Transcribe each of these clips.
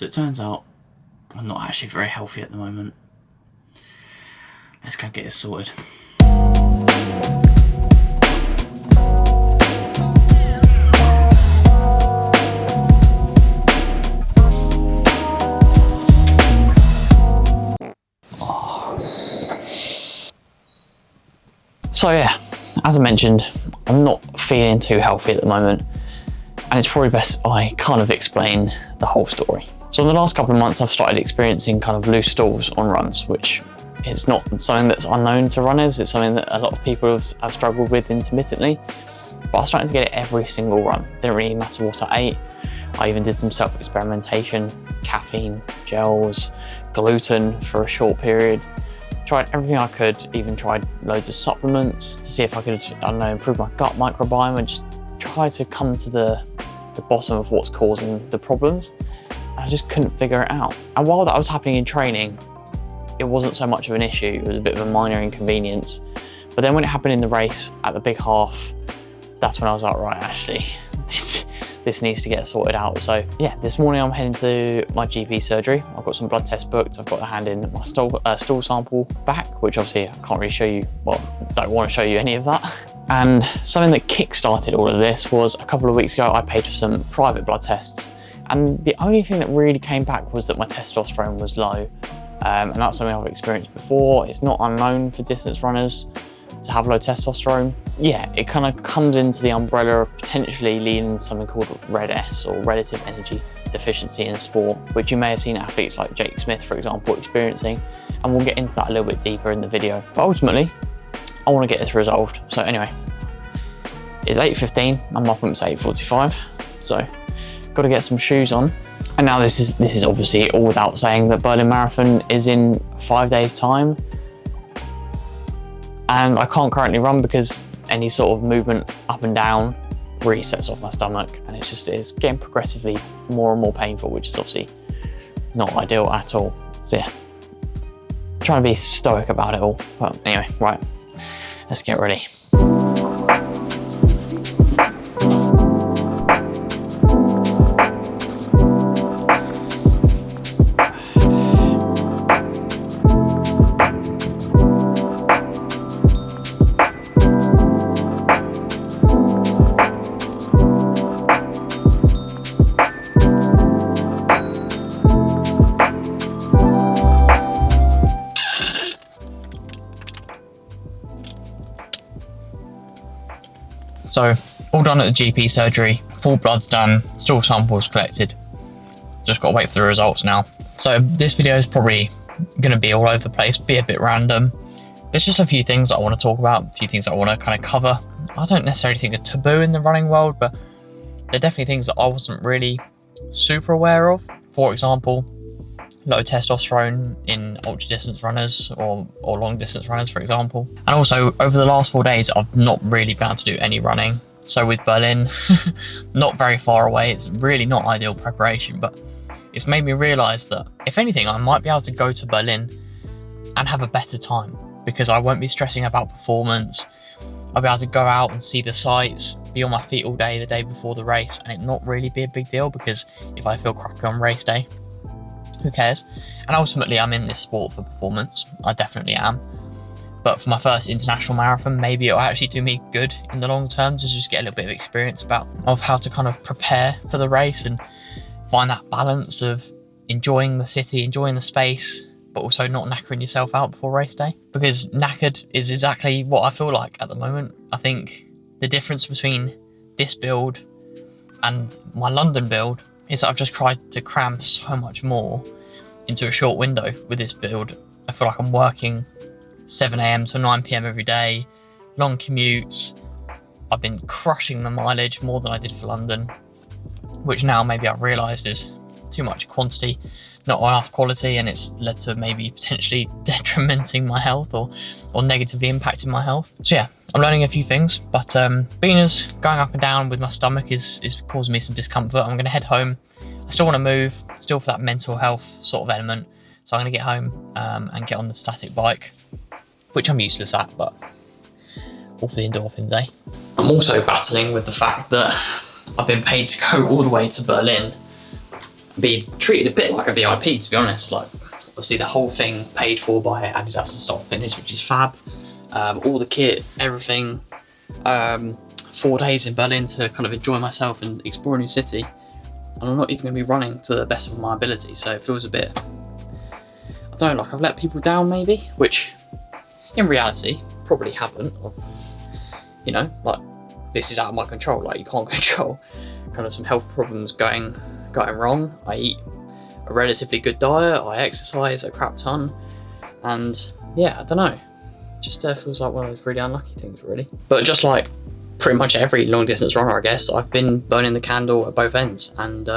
So it turns out I'm not actually very healthy at the moment. Let's go and get this sorted. So yeah, as I mentioned, I'm not feeling too healthy at the moment, and it's probably best I kind of explain the whole story. So in the last couple of months, I've started experiencing kind of loose stools on runs, which is not something that's unknown to runners. It's something that a lot of people have struggled with intermittently, but I was starting to get it every single run. Didn't really matter what I ate. I even did some self-experimentation, caffeine, gels, gluten for a short period. Tried everything I could, even tried loads of supplements to see if I could, I don't know, improve my gut microbiome and just try to come to the bottom of what's causing the problems. And I just couldn't figure it out. And while that was happening in training, it wasn't so much of an issue. It was a bit of a minor inconvenience. But then when it happened in the race at the big half, that's when I was like, right, actually, this needs to get sorted out. So yeah, this morning I'm heading to my GP surgery. I've got some blood tests booked. I've got to hand in my stool sample back, which obviously I can't really show you, well, don't want to show you any of that. And something that kick-started all of this was a couple of weeks ago, I paid for some private blood tests. And the only thing that really came back was that my testosterone was low. And that's something I've experienced before. It's not unknown for distance runners to have low testosterone. Yeah, it kind of comes into the umbrella of potentially leading to something called RED-S, or relative energy deficiency in sport, which you may have seen athletes like Jake Smith, for example, experiencing. And we'll get into that a little bit deeper in the video. But ultimately, I want to get this resolved. So anyway, it's 8:15, and my appointment's 8:45. So got to get some shoes on. And now this is obviously all without saying that Berlin Marathon is in 5 days' time. And I can't currently run because any sort of movement up and down really sets off my stomach, and it's getting progressively more and more painful, which is obviously not ideal at all. So yeah, trying to be stoic about it all. But anyway, right, let's get ready. So, all done at the GP surgery, full blood's done, stool samples collected. Just got to wait for the results now. So this video is probably going to be all over the place, be a bit random. There's just a few things that I want to talk about, a few things that I want to kind of cover. I don't necessarily think they're taboo in the running world, but they're definitely things that I wasn't really super aware of. For example, low testosterone in ultra distance runners or long distance runners, for example. And also over the last 4 days, I've not really been able to do any running. So with Berlin, not very far away, it's really not ideal preparation, but it's made me realize that if anything, I might be able to go to Berlin and have a better time because I won't be stressing about performance. I'll be able to go out and see the sights, be on my feet all day the day before the race, and it not really be a big deal because if I feel crappy on race day, who cares? And ultimately, I'm in this sport for performance. I definitely am. But for my first international marathon, maybe it'll actually do me good in the long term to just get a little bit of experience of how to kind of prepare for the race and find that balance of enjoying the city, enjoying the space, but also not knackering yourself out before race day. Because knackered is exactly what I feel like at the moment. I think the difference between this build and my London build is that I've just tried to cram so much more into a short window with this build. I feel like I'm working 7 AM to 9 PM every day, long commutes. I've been crushing the mileage more than I did for London, which now maybe I've realised is too much quantity, not enough quality, and it's led to maybe potentially detrimenting my health or negatively impacting my health. So yeah, I'm learning a few things, but Beaners going up and down with my stomach is causing me some discomfort. I'm going to head home. I still want to move, still for that mental health sort of element. So I'm going to get home and get on the static bike, which I'm useless at, but all for the endorphins, eh? I'm also battling with the fact that I've been paid to go all the way to Berlin be treated a bit like a VIP, to be honest. Like, obviously the whole thing paid for by Adidas and Start Fitness, which is fab. All the kit, everything. 4 days in Berlin to kind of enjoy myself and explore a new city. And I'm not even going to be running to the best of my ability, so it feels a bit, I don't know, like I've let people down maybe, which in reality probably haven't. You know, like, this is out of my control. Like, you can't control kind of some health problems going wrong. I eat a relatively good diet, I exercise a crap ton, and yeah, I don't know, just feels like one of those really unlucky things, really. But just like pretty much every long distance runner, I guess, I've been burning the candle at both ends, and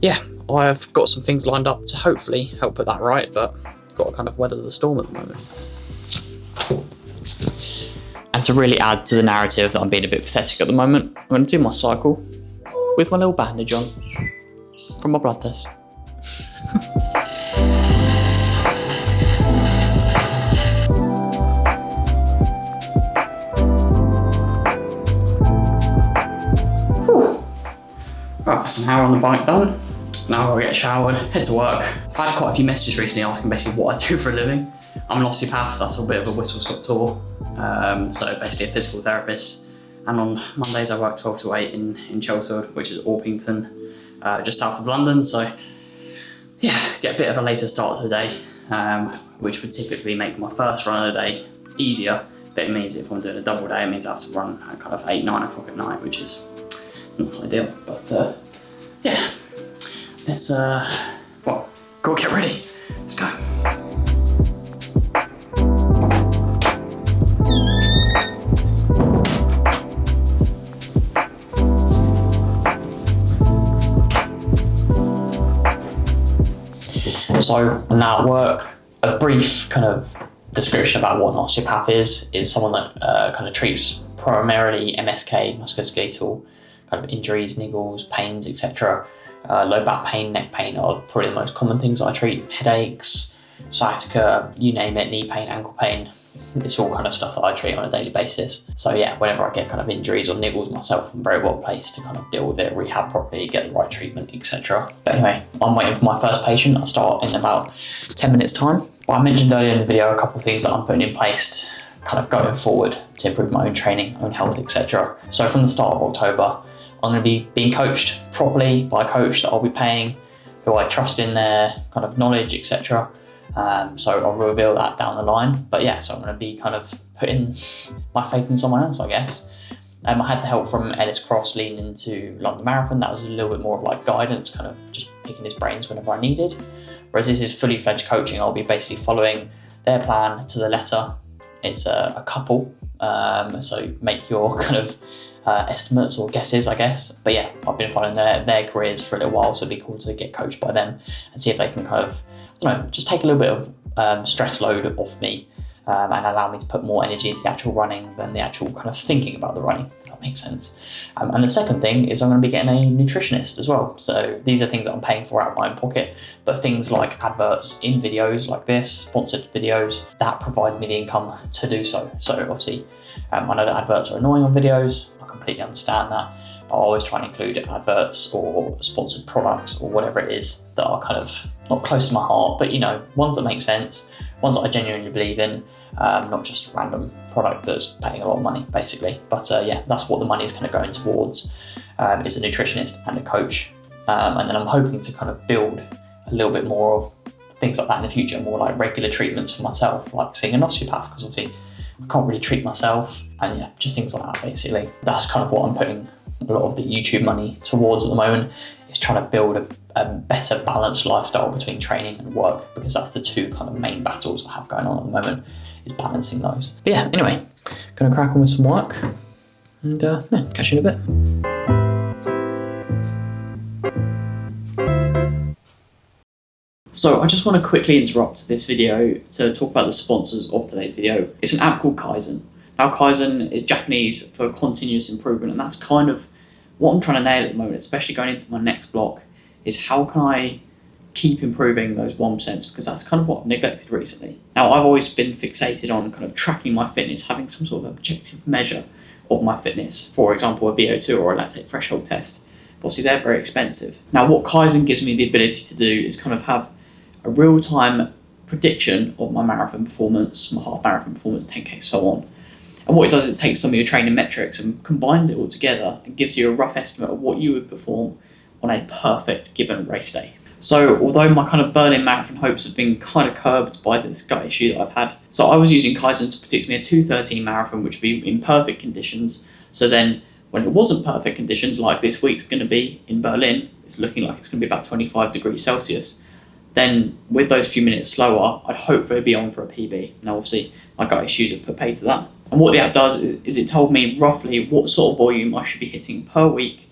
yeah, I've got some things lined up to hopefully help put that right, but got to kind of weather the storm at the moment. And to really add to the narrative that I'm being a bit pathetic at the moment, I'm going to do my cycle with my little bandage on from my blood test. Right, that's an hour on the bike done. Now I've got to get showered, head to work. I've had quite a few messages recently asking basically what I do for a living. I'm an osteopath, that's a bit of a whistle-stop tour. So basically a physical therapist. And on Mondays I work 12 to 8 in Chelmsford, which is Orpington, just south of London. So yeah, get a bit of a later start to the day, which would typically make my first run of the day easier. But it means if I'm doing a double day, it means I have to run at kind of 8, 9 o'clock at night, which is not ideal. But yeah, let's well, go get ready. Let's go. So I'm now at work. A brief kind of description about what an osteopath is someone that kind of treats primarily MSK, musculoskeletal kind of injuries, niggles, pains, etc. Low back pain, neck pain are probably the most common things I treat. Headaches, sciatica, you name it, knee pain, ankle pain. It's all kind of stuff that I treat on a daily basis. So yeah, whenever I get kind of injuries or niggles myself, I'm very well placed to kind of deal with it, rehab properly, get the right treatment, etc. But anyway, I'm waiting for my first patient. I'll start in about 10 minutes time. Well, I mentioned earlier in the video a couple of things that I'm putting in place kind of going forward to improve my own training, own health, etc. So from the start of October, I'm going to be being coached properly by a coach that I'll be paying, who I trust in their kind of knowledge, etc. So I'll reveal that down the line. But yeah, so I'm going to be kind of putting my faith in someone else, I guess. I had the help from Ellis Cross leading into London Marathon. That was a little bit more of like guidance, kind of just picking his brains whenever I needed. Whereas this is fully fledged coaching. I'll be basically following their plan to the letter. It's a couple, so make your kind of estimates or guesses, I guess. But yeah, I've been following their careers for a little while, so it'd be cool to get coached by them and see if they can kind of, I don't know, just take a little bit of stress load off me and allow me to put more energy into the actual running than the actual kind of thinking about the running, if that makes sense. And the second thing is I'm going to be getting a nutritionist as well. So these are things that I'm paying for out of my own pocket, but things like adverts in videos like this, sponsored videos, that provides me the income to do so. So obviously, I know that adverts are annoying on videos. I completely understand that. But I always try and include adverts or sponsored products or whatever it is that are kind of not close to my heart, but you know, ones that make sense, ones that I genuinely believe in, not just a random product that's paying a lot of money, basically. But yeah, that's what the money is kind of going towards, is a nutritionist and a coach. And then I'm hoping to kind of build a little bit more of things like that in the future, more like regular treatments for myself, like seeing an osteopath, because obviously I can't really treat myself, and yeah, just things like that, basically. That's kind of what I'm putting a lot of the YouTube money towards at the moment, is trying to build a better balanced lifestyle between training and work, because that's the two kind of main battles I have going on at the moment, is balancing those. But yeah, anyway, gonna crack on with some work, and yeah, catch you in a bit. So I just want to quickly interrupt this video to talk about the sponsors of today's video. It's an app called Kaizen. Now Kaizen is Japanese for continuous improvement, and that's kind of what I'm trying to nail at the moment, especially going into my next block, is how can I keep improving those 1%, because that's kind of what I've neglected recently. Now I've always been fixated on kind of tracking my fitness, having some sort of objective measure of my fitness, for example a VO2 or a lactate threshold test. Obviously, they're very expensive. Now, what Kaizen gives me the ability to do is kind of have a real-time prediction of my marathon performance, my half marathon performance, 10K, so on. And what it does, it takes some of your training metrics and combines it all together and gives you a rough estimate of what you would perform on a perfect given race day. So although my kind of Berlin marathon hopes have been kind of curbed by this gut issue that I've had, so I was using Kaizen to predict me a 2:13 marathon, which would be in perfect conditions. So then when it wasn't perfect conditions, like this week's going to be in Berlin, it's looking like it's going to be about 25 degrees Celsius. Then with those few minutes slower, I'd hopefully be on for a PB. Now obviously my gut issues have put paid to that. And what the app does is it told me roughly what sort of volume I should be hitting per week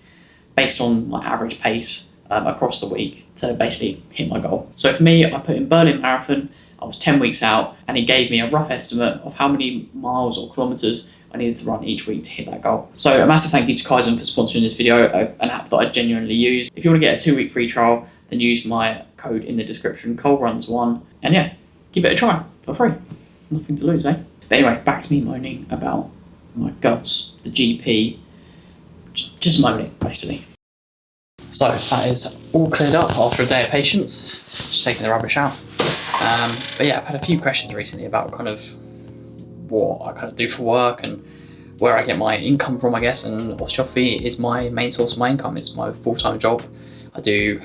based on my average pace across the week to basically hit my goal. So for me, I put in Berlin Marathon, I was 10 weeks out, and it gave me a rough estimate of how many miles or kilometres I needed to run each week to hit that goal. So a massive thank you to Kaizen for sponsoring this video, an app that I genuinely use. If you want to get a 2-week free trial, then use my code in the description, ColeRuns1, and yeah, give it a try for free. Nothing to lose, eh? But anyway, back to me moaning about my guts, the GP, just moaning, basically. So that is all cleared up after a day of patience, just taking the rubbish out. But yeah, I've had a few questions recently about kind of what I kind of do for work and where I get my income from, I guess, and osteopathy is my main source of my income. It's my full-time job. I do,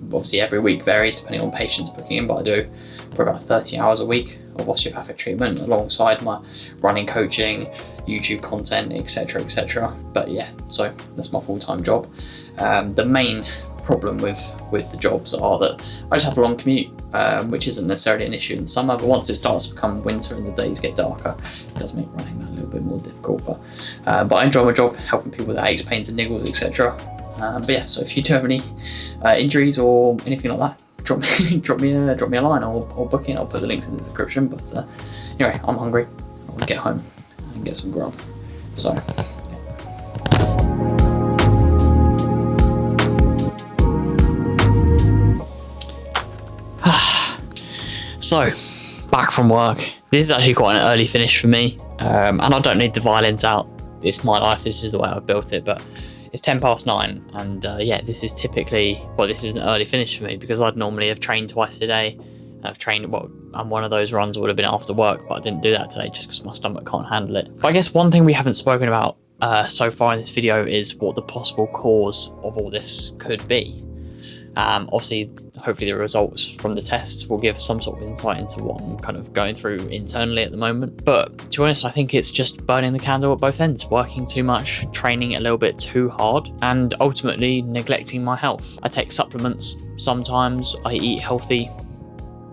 obviously every week varies depending on patients booking in, but I do for about 30 hours a week of osteopathic treatment alongside my running, coaching, YouTube content, etc, etc. But yeah, so that's my full-time job. The main problem with the jobs are that I just have a long commute, which isn't necessarily an issue in summer, but once it starts to become winter and the days get darker, it does make running that a little bit more difficult. But I enjoy my job, helping people with aches, pains and niggles, etc. But yeah, so if you do have any injuries or anything like that, drop me a line or book in. I'll put the links in the description. But anyway, I'm hungry. I want to get home and get some grub. So. So, back from work. This is actually quite an early finish for me, and I don't need the violins out. It's my life, this is the way I've built it, but it's 9:10, and yeah, this is typically, well, this is an early finish for me because I'd normally have trained twice a day, and I've trained, well, and one of those runs would have been after work, but I didn't do that today just because my stomach can't handle it. But I guess one thing we haven't spoken about so far in this video is what the possible cause of all this could be. Obviously, hopefully the results from the tests will give some sort of insight into what I'm kind of going through internally at the moment. But to be honest, I think it's just burning the candle at both ends, working too much, training a little bit too hard, and ultimately neglecting my health. I take supplements sometimes, I eat healthy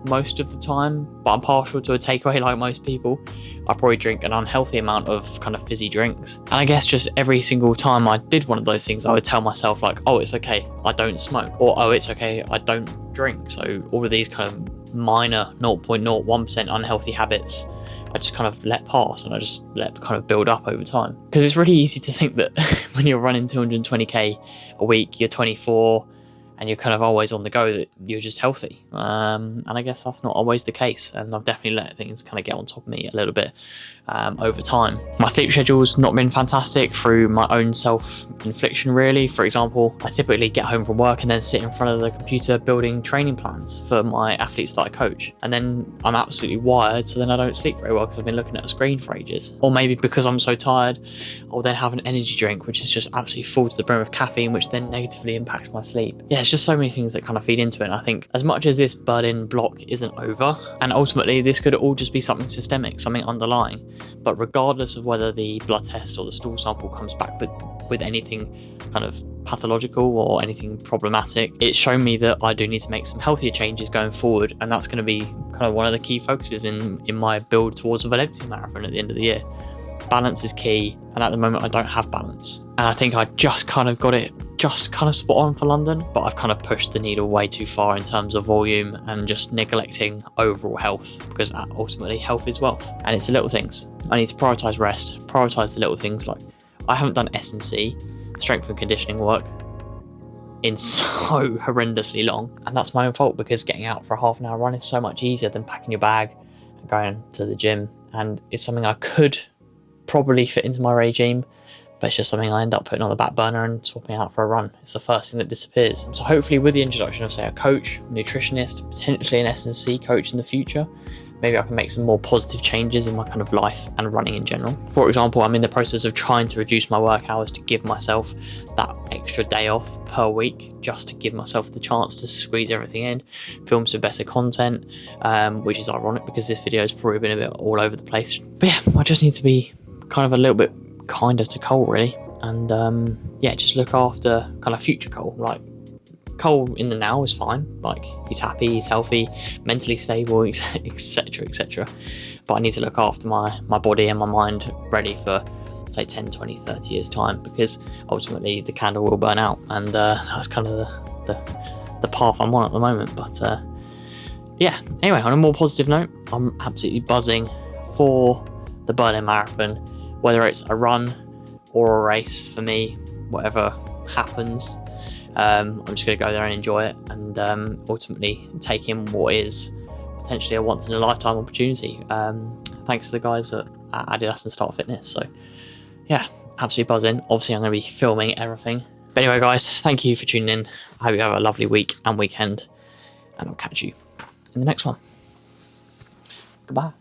most of the time, but I'm partial to a takeaway like most people. I probably drink an unhealthy amount of kind of fizzy drinks. And I guess just every single time I did one of those things, I would tell myself like, oh, it's okay, I don't smoke, or oh, it's okay, I don't drink. So all of these kind of minor 0.01% unhealthy habits, I just kind of let pass and I just let kind of build up over time. Because it's really easy to think that when you're running 220k a week, you're 24, and you're kind of always on the go, that you're just healthy. And I guess that's not always the case. And I've definitely let things kind of get on top of me a little bit over time. My sleep schedule's not been fantastic through my own self-infliction, really. For example, I typically get home from work and then sit in front of the computer building training plans for my athletes that I coach. And then I'm absolutely wired, so then I don't sleep very well because I've been looking at a screen for ages. Or maybe because I'm so tired, I'll then have an energy drink, which is just absolutely full to the brim of caffeine, which then negatively impacts my sleep. Yeah, it's just so many things that kind of feed into it. And I think as much as this Berlin block isn't over, and ultimately this could all just be something systemic, something underlying, but regardless of whether the blood test or the stool sample comes back with anything kind of pathological or anything problematic, it's shown me that I do need to make some healthier changes going forward, and that's going to be kind of one of the key focuses in my build towards a Valencia marathon at the end of the year. Balance is key, and at the moment I don't have balance, and I think I just kind of got it just kind of spot on for London, but I've kind of pushed the needle way too far in terms of volume and just neglecting overall health, because ultimately health is wealth, and it's the little things. I need to prioritize rest, prioritize the little things. Like, I haven't done S&C, strength and conditioning work, in so horrendously long, and that's my own fault, because getting out for a half an hour run is so much easier than packing your bag and going to the gym, and it's something I could probably fit into my regime, but it's just something I end up putting on the back burner and swapping out for a run. It's the first thing that disappears. So hopefully with the introduction of, say, a coach, nutritionist, potentially an S&C coach in the future, maybe I can make some more positive changes in my kind of life and running in general. For example, I'm in the process of trying to reduce my work hours to give myself that extra day off per week, just to give myself the chance to squeeze everything in, film some better content, which is ironic because this video has probably been a bit all over the place. But yeah, I just need to be kind of a little bit kinder to Cole, really. And yeah, just look after kind of future Cole. Like, Cole in the now is fine, like he's happy, he's healthy, mentally stable, etc, etc, but I need to look after my body and my mind ready for, say, 10, 20, 30 years time, because ultimately the candle will burn out, and that's kind of the path I'm on at the moment. But yeah, anyway, on a more positive note, I'm absolutely buzzing for the Berlin Marathon, whether it's a run or a race. For me, whatever happens, I'm just going to go there and enjoy it, and ultimately take in what is potentially a once in a lifetime opportunity. Thanks to the guys at Adidas and Start Fitness. So yeah, absolutely buzzing. Obviously I'm going to be filming everything. But anyway guys, thank you for tuning in. I hope you have a lovely week and weekend, and I'll catch you in the next one. Goodbye.